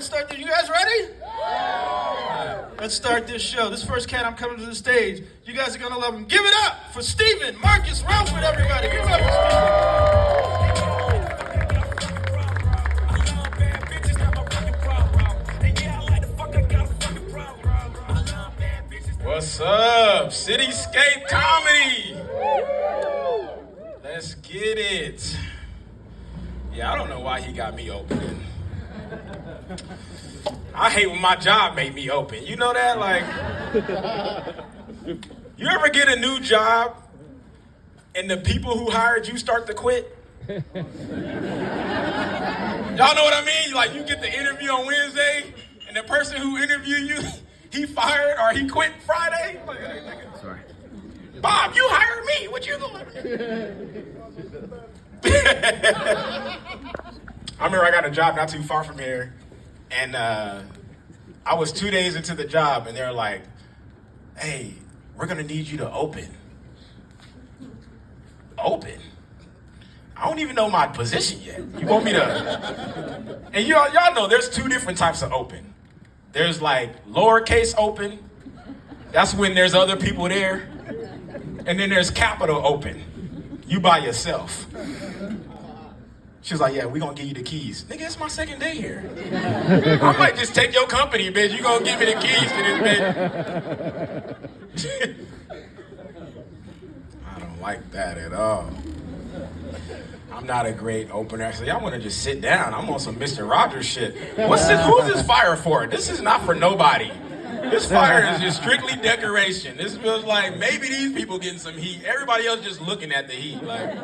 let's start this. You guys ready? Let's start this show. This first cat, I'm coming to the stage. You guys are going to love him. Give it up for Steven, Marcus, Ralphwood, everybody. Give it up for Steven. What's up? Cityscape comedy. Let's get it. Yeah, I don't know why he got me opening. I hate when my job made me open. You know that? Like, you ever get a new job and the people who hired you start to quit? Y'all know what I mean? Like, you get the interview on Wednesday and the person who interviewed you, he fired or he quit Friday? Like, sorry. Bob, you hired me. What you doing? I remember I got a job not too far from here, and I was 2 days into the job, and they're like, hey, we're gonna need you to open. Open? I don't even know my position yet. You want me to? And y'all know there's two different types of open. There's like lowercase open. That's when there's other people there. And then there's capital open. You by yourself. She was like, yeah, we gonna give you the keys. Nigga, it's my second day here. I might just take your company, bitch. You gonna give me the keys to this bitch. I don't like that at all. I'm not a great opener. So y'all wanna just sit down. I'm on some Mr. Rogers shit. Who's this fire for? This is not for nobody. This fire is just strictly decoration. This feels like maybe these people getting some heat. Everybody else just looking at the heat. Like,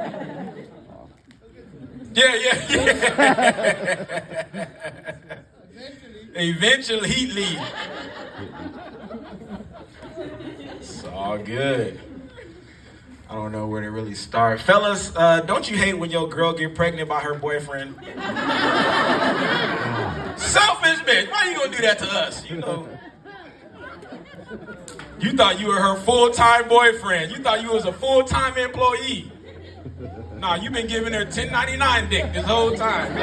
yeah. Eventually, heat leave. It's all good. I don't know where to really start. Fellas, don't you hate when your girl get pregnant by her boyfriend? Selfish bitch. Why you gonna do that to us? You know. You thought you were her full-time boyfriend. You thought you was a full-time employee. Nah, you been giving her 1099 dick this whole time.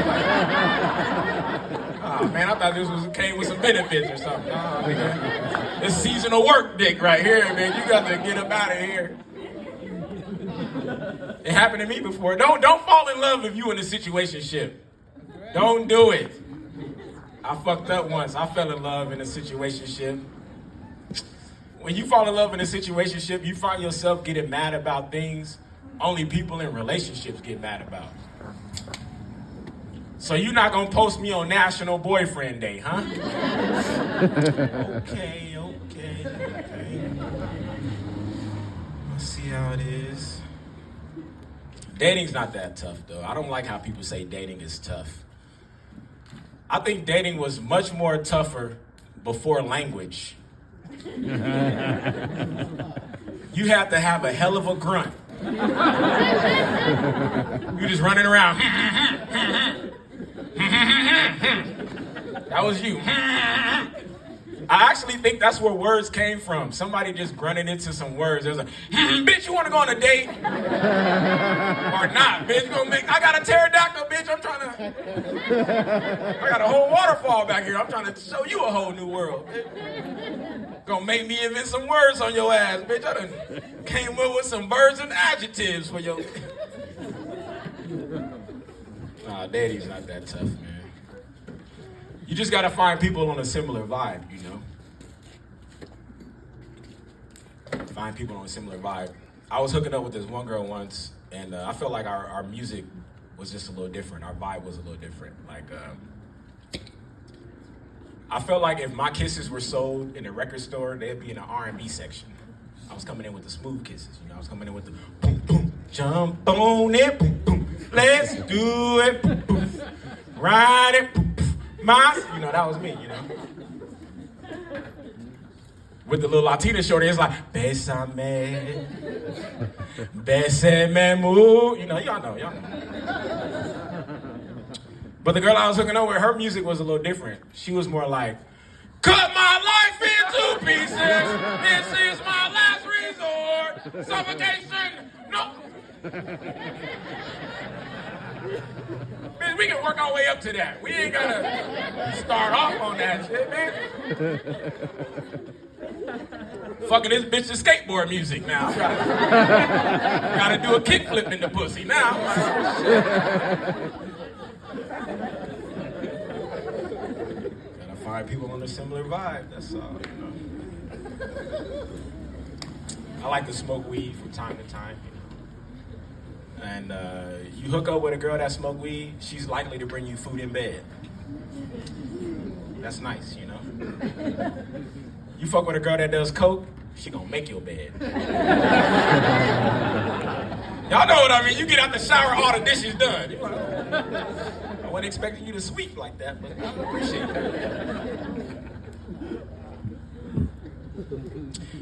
Oh man, I thought this came with some benefits or something. Nah, nigga. It's seasonal work dick right here, man. You got to get up out of here. It happened to me before. Don't fall in love if you in a situationship. Don't do it. I fucked up once. I fell in love in a situationship. When you fall in love in a situationship, you find yourself getting mad about things only people in relationships get mad about. So you're not gonna post me on National Boyfriend Day, huh? Okay. Let's see how it is. Dating's not that tough, though. I don't like how people say dating is tough. I think dating was much more tougher before language. You have to have a hell of a grunt. You just running around. That was you. I actually think that's where words came from. Somebody just grunted into some words. It was like, bitch, you want to go on a date? Or not, bitch. I got a pterodactyl, bitch. I got a whole waterfall back here. I'm trying to show you a whole new world. Gonna make me invent some words on your ass, bitch. I done came up with some verbs and adjectives for your... Nah, dating's not that tough, man. You just gotta find people on a similar vibe, you know? Find people on a similar vibe. I was hooking up with this one girl once, and I felt like our music was just a little different. Our vibe was a little different. Like, I felt like if my kisses were sold in a record store, they'd be in the R&B section. I was coming in with the smooth kisses, you know? I was coming in with the boom, boom, jump on it, boom, boom, let's do it, boom, boom, ride it, boom, boom, you know, that was me, you know? With the little Latina shorty, it's like, Bésame, bésame, move. You know, y'all know. But the girl I was hooking up with, her music was a little different. She was more like, cut my life into pieces. This is my last resort. Suffocation. No. Man, we can work our way up to that. We ain't gotta start off on that shit, man. Fucking this bitch to skateboard music now. Gotta do a kickflip in the pussy now. Gotta find people on a similar vibe, that's all, you know. I like to smoke weed from time to time, you know. And you hook up with a girl that smoke weed, she's likely to bring you food in bed. That's nice, you know. You fuck with a girl that does coke, she gonna make your bed. Y'all know what I mean. You get out the shower, all the dishes done. I wasn't expecting you to sweep like that, but I appreciate that.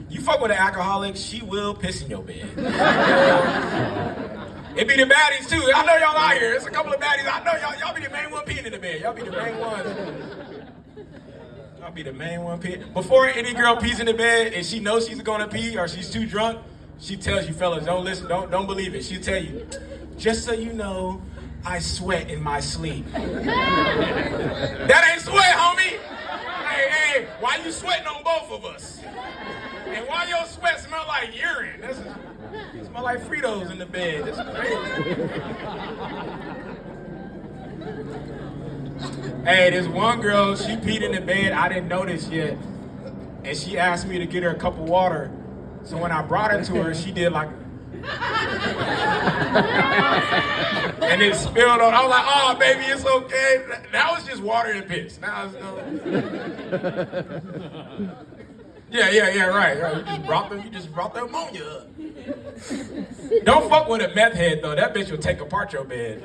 You fuck with an alcoholic, she will piss in your bed. It be the baddies too. I know y'all out here. It's a couple of baddies. I know y'all be the main one peeing in the bed. Y'all be the main ones. I'll be the main one peeing. Before any girl pees in the bed and she knows she's gonna pee or she's too drunk, she tells you fellas, don't listen, don't believe it. She'll tell you, just so you know, I sweat in my sleep. That ain't sweat, homie. Hey, why you sweating on both of us? And why your sweat smell like urine? It smell like Fritos in the bed. That's crazy. Hey, this one girl, she peed in the bed. I didn't notice yet. And she asked me to get her a cup of water. So when I brought it to her, she did like... and it spilled on. I was like, oh, baby, it's okay. That was just water and piss. Now it's no... Yeah, right. You just brought the ammonia up. Don't fuck with a meth head, though. That bitch will take apart your bed.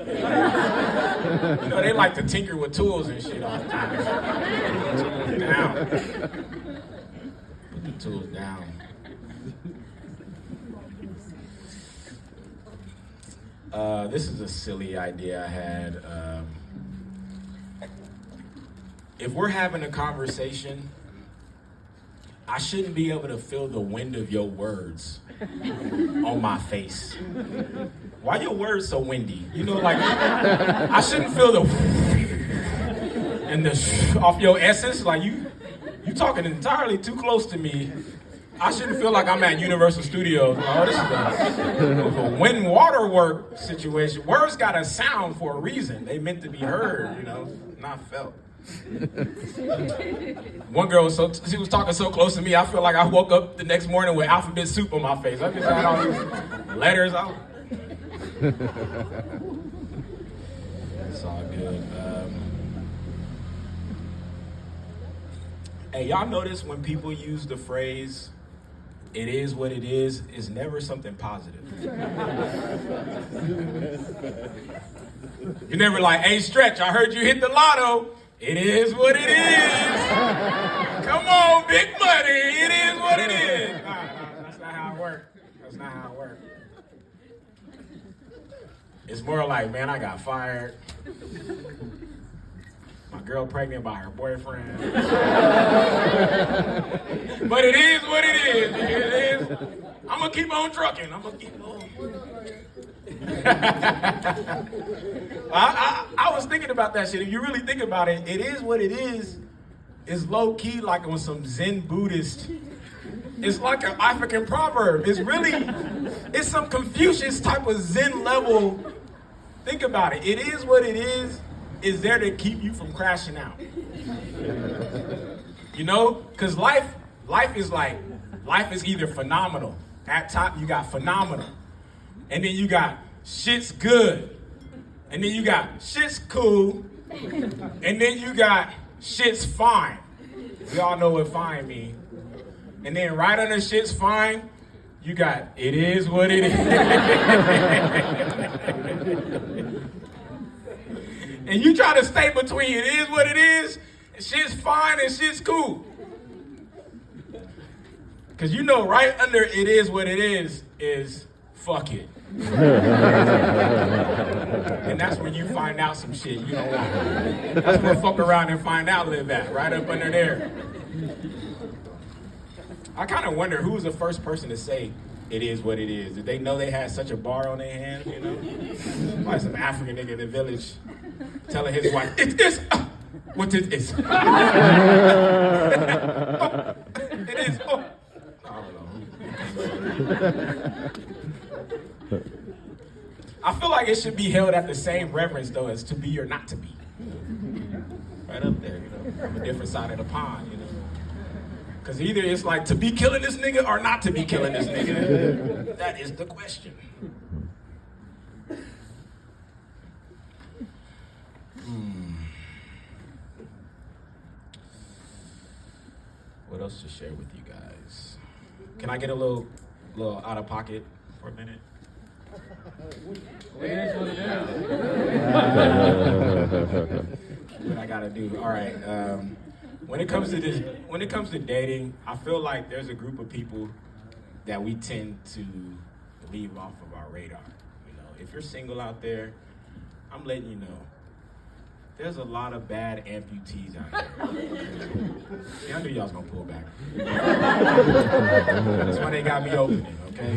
You know, they like to tinker with tools and shit all the time. Put the tools down. Put the tools down. This is a silly idea I had. If we're having a conversation, I shouldn't be able to feel the wind of your words on my face. Why your words so windy? You know, like, I shouldn't feel the and the off your essence. Like, you talking entirely too close to me. I shouldn't feel like I'm at Universal Studios. Oh, this is a wind-water work situation. Words got a sound for a reason. They meant to be heard, you know, not felt. One girl she was talking so close to me, I feel like I woke up the next morning with alphabet soup on my face. I just had all these letters out. It's all good. Hey, y'all notice when people use the phrase, "it is what it is," it's never something positive. You're never like, "Hey, Stretch, I heard you hit the lotto." It is what it is. Come on, big money. It is what it is. No, that's not how it works. That's not how it works. It's more like, man, I got fired. My girl pregnant by her boyfriend. But it is what it is. It is. I'm going to keep on trucking. I'm going to keep on. I was thinking about that shit. If you really think about it, it is what it is low-key like on some Zen Buddhist. It's like an African proverb. It's some Confucius type of Zen level. Think about it. It is what it is there to keep you from crashing out. You know? Because life is either phenomenal. At top, you got phenomenal. And then you got shit's good. And then you got shit's cool. And then you got shit's fine. We all know what fine means. And then right under shit's fine, you got it is what it is. And you try to stay between it is what it is, and shit's fine and shit's cool. Because you know right under it is what it is fuck it. And that's when you find out some shit you don't want. That's where fuck around and find out live at, right up under there. I kind of wonder who was the first person to say, it is what it is. Did they know they had such a bar on their hands, you know? Like some African nigga in the village telling his wife, it's what it is. Oh, it is. Oh. I don't know. I feel like it should be held at the same reverence, though, as to be or not to be. Right up there, you know, from a different side of the pond, you know. Because either it's like to be killing this nigga or not to be killing this nigga. That is the question. What else to share with you guys? Can I get a little out of pocket for a minute? What I gotta do? All right. When it comes to dating, I feel like there's a group of people that we tend to leave off of our radar. You know, if you're single out there, I'm letting you know. There's a lot of bad amputees out there. Yeah, I knew y'all was gonna pull back. That's why they got me opening, okay?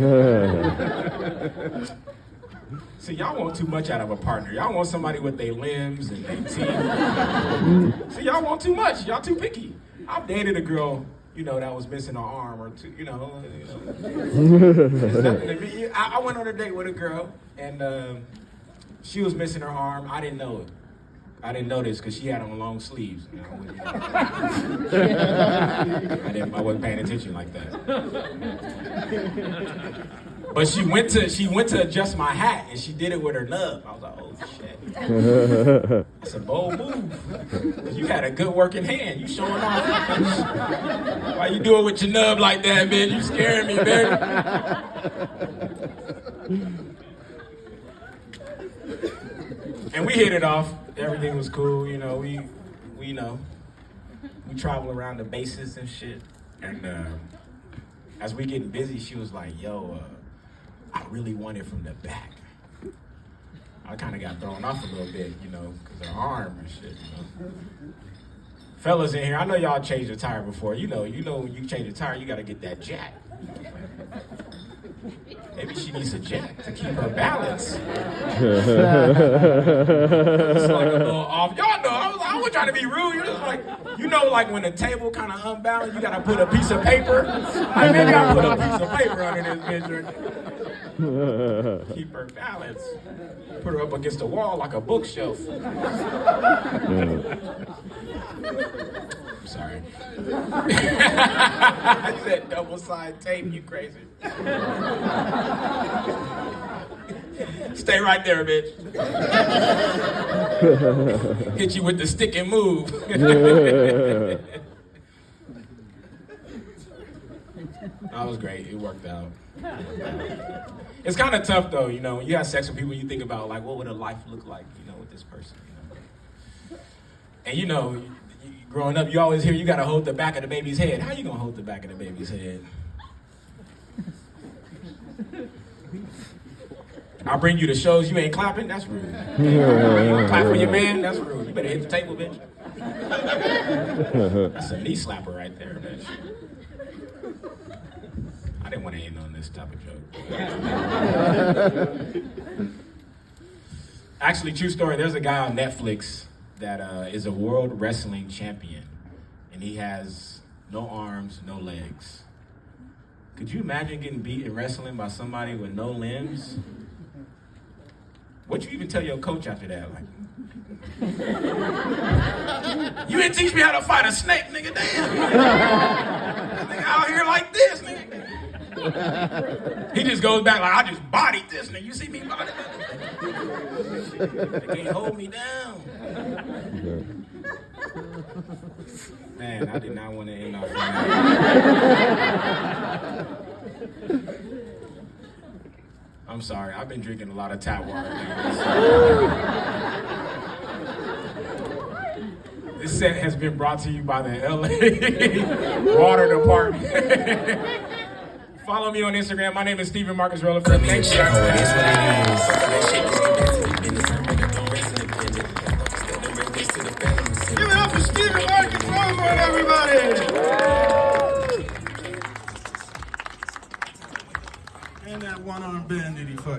See, y'all want too much out of a partner. Y'all want somebody with their limbs and their teeth. See, y'all want too much. Y'all too picky. I've dated a girl, you know, that was missing an arm or two, you know. It's nothing to me. I went on a date with a girl, and she was missing her arm. I didn't know it. I didn't notice because she had on long sleeves. You know, I wasn't paying attention like that. But she went to adjust my hat, and she did it with her nub. I was like, oh shit. That's a bold move. You had a good working hand. You showing off. Why you do it with your nub like that, man? You scaring me, baby. And we hit it off. Everything was cool, you know. We travel around the bases and shit. And as we getting busy, she was like, "Yo, I really want it from the back." I kind of got thrown off a little bit, you know, because her arm and shit. You know. Fellas in here, I know y'all changed a tire before. You know, when you change a tire, you got to get that jack. Maybe she needs a jack to keep her balance. It's like a little off. Y'all know, I wasn't trying to be rude. You're just like, you know, like when the table kind of unbalanced, you got to put a piece of paper. Like, maybe I'll put a piece of paper under this bitch. Keep her balance. Put her up against the wall like a bookshelf. I'm sorry. I said double-sided tape, you crazy. Stay right there, bitch. Hit you with the stick and move. That was great. It worked out. It's kind of tough, though, you know. When you have sex with people, you think about, like, what would a life look like, you know, with this person, you know. And, you know, growing up, you always hear you got to hold the back of the baby's head. How you going to hold the back of the baby's head? I'll bring you to shows, you ain't clapping? That's rude. You don't clap for your man? That's rude. You better hit the table, bitch. That's a knee slapper right there, bitch. I didn't want to end on this type of joke. Actually, true story, there's a guy on Netflix that is a world wrestling champion. And he has no arms, no legs. Could you imagine getting beat in wrestling by somebody with no limbs? What'd you even tell your coach after that? Like, you didn't teach me how to fight a snake, nigga, damn. Nigga out here like this, nigga. He just goes back like, I just bodied this nigga. You see me body this? They can't hold me down. Man, I did not want to end off that. I'm sorry, I've been drinking a lot of tap water. This set has been brought to you by the LA Water Department. Follow me on Instagram. My name is Stephen Marcus Rutherford. Thanks, guys. Give it up for Stephen Marcus Rutherford, everybody. one-armed bandit he fucked.